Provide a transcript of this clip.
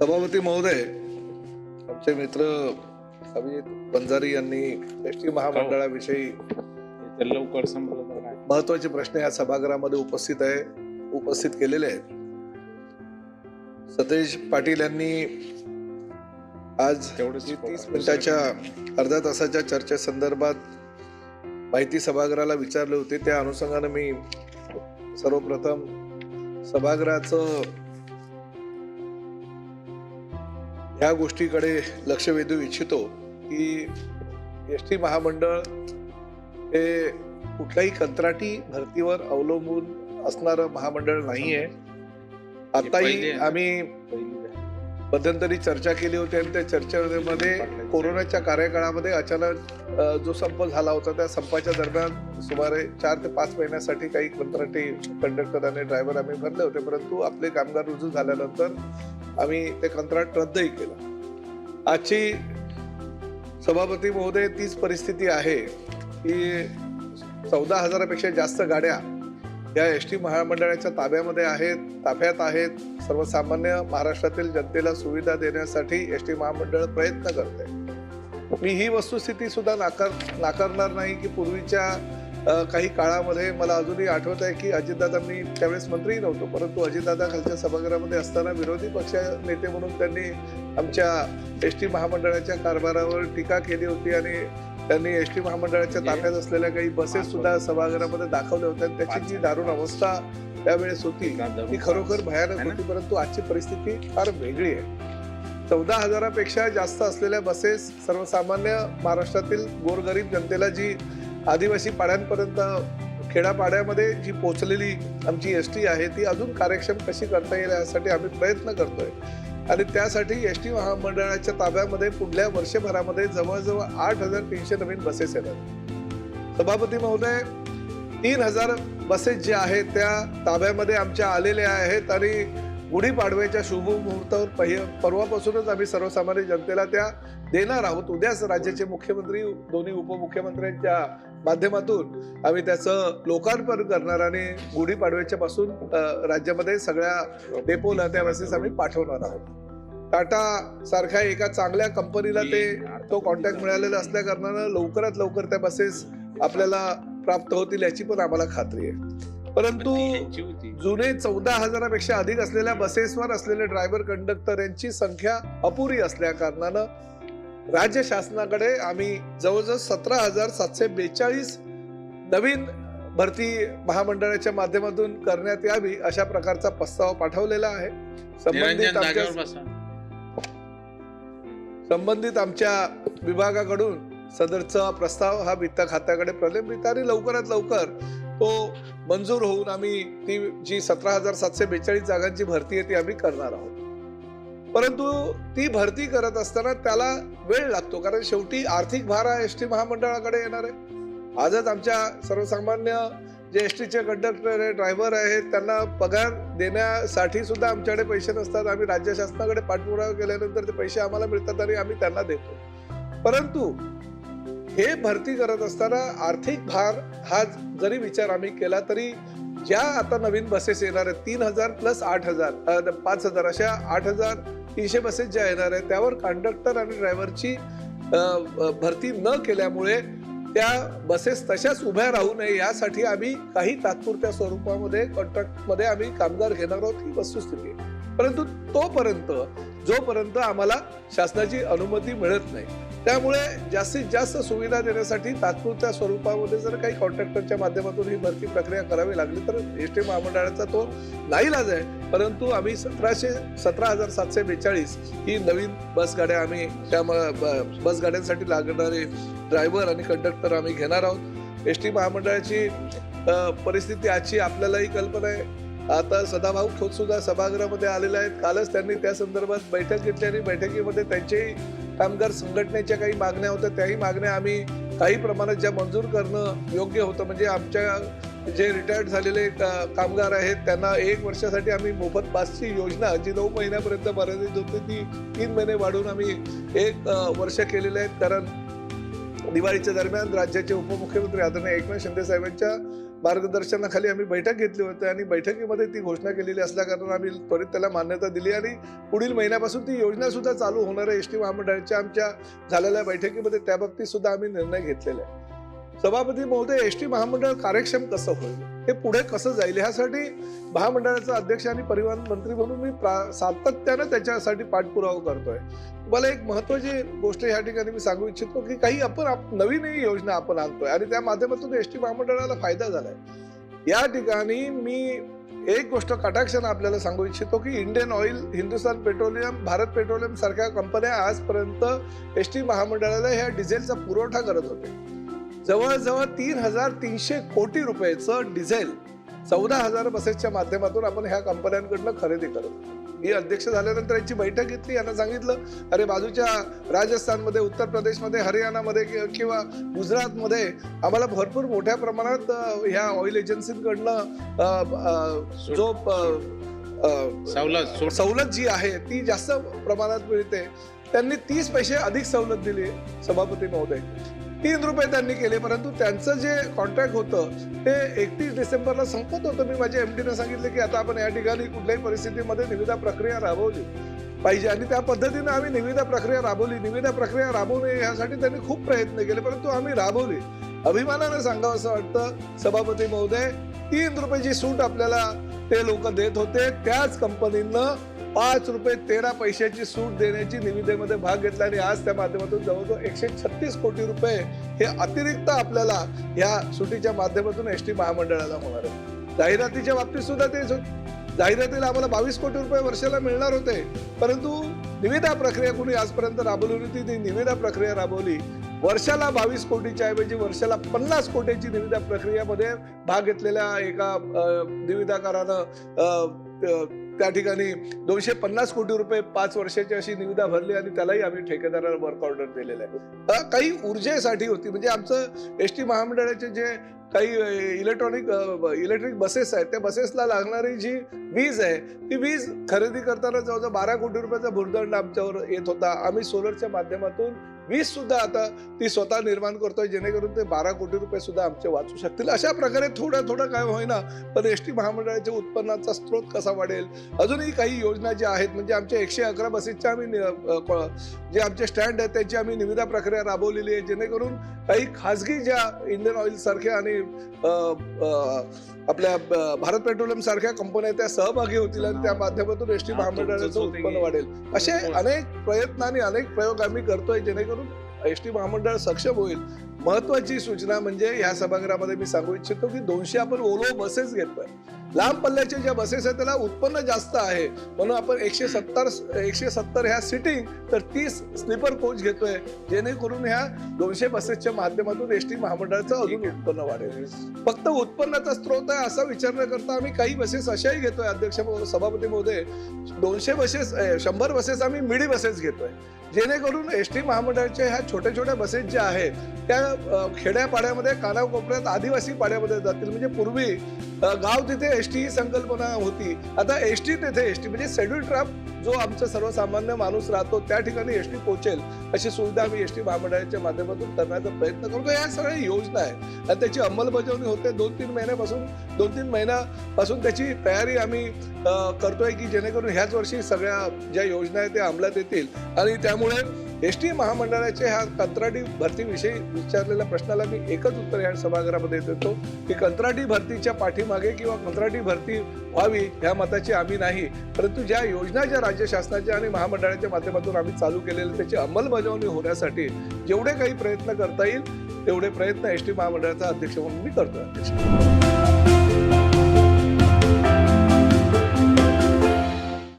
सभापती महोदय, आमचे मित्र अभिजित बंजारी यांनी एसटी महामंडळाविषयी लवकर संपलं तर काय. महत्वाचे प्रश्न या सभागृहामध्ये उपस्थित केलेले आहेत. सतेज पाटील यांनी आज तेवढंच 30 मिनिटाच्या अर्ध्या तासाच्या चर्चेसंदर्भात माहिती सभागृहाला विचारले होते. त्या अनुषंगाने मी सर्वप्रथम सभागृहाचं ह्या गोष्टीकडे लक्ष वेधू इच्छितो की एसटी महामंडळ हे कुठल्याही कंत्राटी भरतीवर अवलंबून असणारं महामंडळ नाहीये. आताही आम्ही मध्यंतरी चर्चा केली होती आणि त्या चर्चेमध्ये कोरोनाच्या कार्यकाळामध्ये अचानक जो संप झाला होता त्या संपाच्या दरम्यान सुमारे 4 ते 5 महिन्यासाठी काही कंत्राटी कंडक्टर आणि ड्रायव्हर आम्ही भरले होते, परंतु आपले कामगार रुजू झाल्यानंतर आम्ही ते कंत्राट रद्दही केलं. आजची सभापती महोदय तीच परिस्थिती आहे की 14,000पेक्षा जास्त गाड्या या एसटी महामंडळाच्या ताफ्यात आहेत. सर्वसामान्य महाराष्ट्रातील जनतेला सुविधा देण्यासाठी एसटी महामंडळ प्रयत्न करते. मी ही वस्तुस्थिती सुद्धा नाकारणार नाही की पूर्वीच्या काही काळामध्ये मला अजूनही आठवत आहे की अजितदादा, मी त्यावेळेस मंत्री नव्हतो, परंतु अजितदादा खालच्या सभागृहामध्ये असताना विरोधी पक्ष नेते म्हणून त्यांनी आमच्या एसटी महामंडळाच्या कारभारावर टीका केली होती आणि त्यांनी एसटी महामंडळाच्या ताफ्यात असलेल्या काही बसेस सुद्धा सभागृहामध्ये दाखवल्या होत्या. त्याची जी दारुण अवस्था त्यावेळेस होती ती खरोखर भयानक होती. परंतु आजची परिस्थिती फार वेगळी आहे. 14,000पेक्षा जास्त असलेल्या बसेस सर्वसामान्य महाराष्ट्रातील गोरगरीब जनतेला, जी आदिवासी पाड्यांपर्यंत खेड्यापाड्यामध्ये जी पोहोचलेली आमची एसटी आहे ती अजून कार्यक्षम कशी करता येईल यासाठी आम्ही प्रयत्न करतोय आणि त्यासाठी एसटी महामंडळाच्या ताब्यामध्ये पुढल्या वर्षभरामध्ये जवळजवळ 8,300 नवीन बसेस येतात. सभापती महोदय, 3,000 बसेस ज्या आहेत त्या ताब्यामध्ये आमच्या आलेल्या आहेत आणि गुढीपाडव्याच्या शुभ मुहूर्तावर परवापासूनच आम्ही सर्वसामान्य जनतेला त्या देणार आहोत. उद्याच राज्याचे मुख्यमंत्री, दोन्ही उपमुख्यमंत्र्यांच्या माध्यमातून आम्ही त्याचं लोकार्पण करणार आणि गुढीपाडव्याच्या पासून राज्यामध्ये सगळ्या डेपोला त्या बसेस आम्ही पाठवणार आहोत. टाटा सारख्या एका चांगल्या कंपनीला तो कॉन्टॅक्ट मिळालेला असल्या कारणानं लवकरात लवकर त्या बसेस आपल्याला प्राप्त होतील याची पण आम्हाला खात्री आहे. परंतु जुने 14,000पेक्षा अधिक असलेल्या बसेसवर असलेले ड्रायव्हर कंडक्टर यांची संख्या अपुरी असल्या कारणानं राज्य शासनाकडे आम्ही जवळजवळ 17,742 नवीन भरती महामंडळाच्या माध्यमातून करण्यात यावी अशा प्रकारचा प्रस्ताव पाठवलेला आहे. संबंधित आमच्या विभागाकडून सदरचा प्रस्ताव हा वित्त खात्याकडे प्रलंबित आणि लवकरात लवकर तो मंजूर होऊन आम्ही ती जी 17,742 जागांची भरती आहे ती आम्ही करणार आहोत. परंतु ती भरती करत असताना त्याला वेळ लागतो, कारण शेवटी आर्थिक भार हा एसटी महामंडळाकडे येणार आहे. आजच आमच्या सर्वसामान्य जे एसटीचे कंडक्टर आहे, ड्रायव्हर आहेत, त्यांना पगार देण्यासाठी सुद्धा आमच्याकडे पैसे नसतात. आम्ही राज्य शासनाकडे पाठपुरावा केल्यानंतर ते पैसे आम्हाला मिळतात आणि आम्ही त्यांना देतो. परंतु हे भरती करत असताना आर्थिक भार हा जरी विचार आम्ही केला तरी ज्या आता नवीन बसेस येणार आहेत 3,000 प्लस 8,000 5,000 अशा 8,300 बसेस ज्या येणार आहेत त्यावर कंडक्टर आणि ड्रायव्हरची भरती न केल्यामुळे त्या बसेस तशाच उभ्या राहू नये यासाठी आम्ही काही तात्पुरत्या स्वरूपामध्ये कॉन्ट्रॅक्टमध्ये आम्ही कामगार घेणार आहोत ही वस्तुस्थिती आहे. परंतु जोपर्यंत आम्हाला शासनाची अनुमती मिळत नाही, त्यामुळे जास्तीत जास्त सुविधा देण्यासाठी तात्पुरत्या स्वरूपामध्ये जर काही कॉन्ट्रॅक्टरच्या माध्यमातून ही भरती प्रक्रिया करावी लागली तर एसटी महामंडळाचा तो नाईलाज आहे. परंतु आम्ही 17,742 ही नवीन बसगाड्या आम्ही त्या बसगाड्यांसाठी लागणारे ड्रायव्हर आणि कंडक्टर आम्ही घेणार आहोत. एसटी महामंडळाची परिस्थिती आजची आपल्यालाही कल्पना आहे. आता सदाभाऊ खोत सुद्धा सभागृहामध्ये आलेले आहेत. कालच त्यांनी त्या संदर्भात बैठक घेतली आणि बैठकीमध्ये त्यांच्याही कामगार संघटनेच्या काही मागण्या होत्या. त्याही मागण्या आम्ही काही प्रमाणात ज्या मंजूर करणं योग्य होतं, म्हणजे आमच्या जे रिटायर्ड झालेले कामगार आहेत त्यांना 1 वर्षासाठी आम्ही मोफत पासची योजना जी 9 महिन्यापर्यंत मर्यादित होती ती 3 महिने वाढवून आम्ही 1 वर्ष केलेले आहेत. कारण दिवाळीच्या दरम्यान राज्याचे उपमुख्यमंत्री आदरणीय एकनाथ शिंदे साहेबांच्या मार्गदर्शनाखाली आम्ही बैठक घेतली होती आणि बैठकीमध्ये ती घोषणा केलेली असल्या कारणाने आम्ही त्वरित त्याला मान्यता दिली आणि पुढील महिन्यापासून ती योजना सुद्धा चालू होणार आहे. एसटी महामंडळाच्या आमच्या झालेल्या बैठकीमध्ये त्या बाबतीत सुद्धा आम्ही निर्णय घेतलेला आहे. सभापती महोदय, एसटी महामंडळ कार्यक्षम कसं होईल, हे पुढे कसं जाईल, ह्यासाठी महामंडळाचा अध्यक्ष आणि परिवहन मंत्री म्हणून मी सातत्यानं त्याच्यासाठी पाठपुरावा करतोय. मला एक महत्वाची गोष्ट या ठिकाणी मी सांगू इच्छितो की काही आपण नवीन योजना आपण आणतोय आणि त्या माध्यमातून एसटी महामंडळाला फायदा झालाय. या ठिकाणी मी एक गोष्ट कटाक्षाने आपल्याला सांगू इच्छितो की Indian oil, Hindustan petroleum, Bharat petroleum सारख्या कंपन्या आजपर्यंत एसटी महामंडळाला ह्या डिझेलचा पुरवठा करत होते. जवळजवळ 3,300 कोटी रुपयाचं डिझेल 14,000 बसेसच्या माध्यमातून आपण ह्या कंपन्यांकडनं खरेदी करतो. मी अध्यक्ष झाल्यानंतर याची बैठक घेतली, यांना सांगितलं अरे बाजूच्या राजस्थानमध्ये, उत्तर प्रदेशमध्ये, हरियाणामध्ये किंवा गुजरातमध्ये आम्हाला भरपूर मोठ्या प्रमाणात ह्या ऑइल एजन्सीकडनं जो सवलत जी आहे ती जास्त प्रमाणात मिळते. त्यांनी 30 पैसे अधिक सवलत दिली सभापती महोदय. 3 रुपये त्यांनी केले, परंतु त्यांचं जे कॉन्ट्रॅक्ट होतं ते 31 डिसेंबरला संपत होतं. मी माझ्या एमडीने सांगितलं की आता आपण या ठिकाणी कुठल्याही परिस्थितीमध्ये निविदा प्रक्रिया राबवली पाहिजे आणि त्या पद्धतीने आम्ही निविदा प्रक्रिया राबवली. निविदा प्रक्रिया राबवू नये यासाठी त्यांनी खूप प्रयत्न केले, परंतु आम्ही राबवली. अभिमानाने सांगावं असं वाटतं सभापती महोदय, 3 रुपयाची सूट आपल्याला ते लोक देत होते, त्याच कंपनीनं 5 रुपये 13 पैशाची सूट देण्याची निविदेमध्ये भाग घेतला आणि आज त्या माध्यमातून जवळजवळ 136 कोटी रुपये हे अतिरिक्त आपल्याला या सुटीच्या माध्यमातून एसटी महामंडळाला होणार आहे. जाहिरातीच्या बाबतीत सुद्धा तेच होते. जाहिरातीला आम्हाला 22 कोटी रुपये वर्षाला मिळणार होते, परंतु निविदा प्रक्रिया कोणी आजपर्यंत राबवली नव्हती. ती निविदा प्रक्रिया राबवली. वर्षाला 22 कोटीच्या ऐवजी वर्षाला 50 कोटीची निविदा प्रक्रियेमध्ये भाग घेतलेल्या एका निविदाकारानं त्या ठिकाणी 250 कोटी रुपये 5 वर्षाची अशी निविदा भरली आणि त्यालाही आम्ही ठेकेदाराला वर्क ऑर्डर दिलेला आहे. काही ऊर्जेसाठी होती, म्हणजे आमचं एसटी महामंडळाचे जे काही इलेक्ट्रिक बसेस आहेत त्या बसेसला लागणारी जी वीज आहे ती वीज खरेदी करताना जवळजवळ 12 कोटी रुपयाचा भुर्दंड आमच्यावर येत होता. आम्ही सोलरच्या माध्यमातून वीज सुद्धा आता ती स्वतः निर्माण करतोय, जेणेकरून ते 12 कोटी रुपये सुद्धा आमचे वाचू शकतील. अशा प्रकारे थोडं काय होईना, पण एसटी महामंडळाच्या उत्पन्नाचा स्रोत कसा वाढेल, अजूनही काही योजना ज्या आहेत, म्हणजे आमच्या 111 बसेसच्या आम्ही जे आमचे स्टँड आहेत त्याची आम्ही निविदा प्रक्रिया राबवलेली आहे, जेणेकरून काही खाजगी ज्या इंडियन ऑइल सारख्या आणि आपल्या भारत पेट्रोलियम सारख्या कंपन्या त्या सहभागी होतील आणि त्या माध्यमातून एसटी महामंडळाचं उत्पन्न वाढेल. असे अनेक प्रयत्न आणि अनेक प्रयोग आम्ही करतोय, जेणेकरून एसटी महामंडळ सक्षम होईल. महत्वाची सूचना म्हणजे ह्या सभागृहामध्ये मी सांगू इच्छितो की 200 आपण ओलो बसेस घेतोय. लांब पल्ल्याच्या ज्या बसेस आहेत त्याला उत्पन्न जास्त आहे, म्हणून आपण 170 ह्या सिटिंग तर 30 स्लीपर कोच घेतोय, जेणेकरून ह्या 200 बसेसच्या माध्यमातून एसटी महामंडळाचं अजून उत्पन्न वाढेल. फक्त उत्पन्नाचा स्रोत आहे असा विचार न करता आम्ही काही बसेस अशाही घेतोय. अध्यक्ष सभापती महोदय, 200 बसेस 100 बसेस आम्ही मिडी बसेस घेतोय, जेणेकरून एसटी महामंडळाच्या ह्या छोट्या बसेस ज्या आहेत त्या खेड्यापाड्यामध्ये, कानाकोपऱ्यात, आदिवासी पाड्यामध्ये जातील. म्हणजे पूर्वी गाव तिथे एसटी ही संकल्पना होती, आता एसटी तेथे एसटी, म्हणजे शेड्यूल ट्राफ्ट जो आमचा सर्वसामान्य माणूस राहतो त्या ठिकाणी एसटी पोहोचेल अशी सुविधा आम्ही एसटी महामंडळाच्या माध्यमातून करण्याचा प्रयत्न करतो. या सगळ्या योजना आहे आणि त्याची अंमलबजावणी होते. 2-3 महिन्यापासून त्याची तयारी आम्ही करतोय की जेणेकरून ह्याच वर्षी सगळ्या ज्या योजना आहेत त्या अंमलात येतील. आणि त्यामुळे एसटी महामंडळाच्या ह्या कंत्राटी भरतीविषयी विचारलेल्या प्रश्नाला मी एकच उत्तर या सभागृहामध्ये देतो की कंत्राटी भरतीच्या पाठीमागे किंवा कंत्राटी भरती व्हावी ह्या मताची आम्ही नाही, परंतु ज्या योजना ज्या राज्य शासनाच्या आणि महामंडळाच्या माध्यमातून आम्ही चालू केलेल्या त्याची अंमलबजावणी होण्यासाठी जेवढे काही प्रयत्न करता येईल तेवढे प्रयत्न एसटी महामंडळाचा अध्यक्ष म्हणून मी करतो.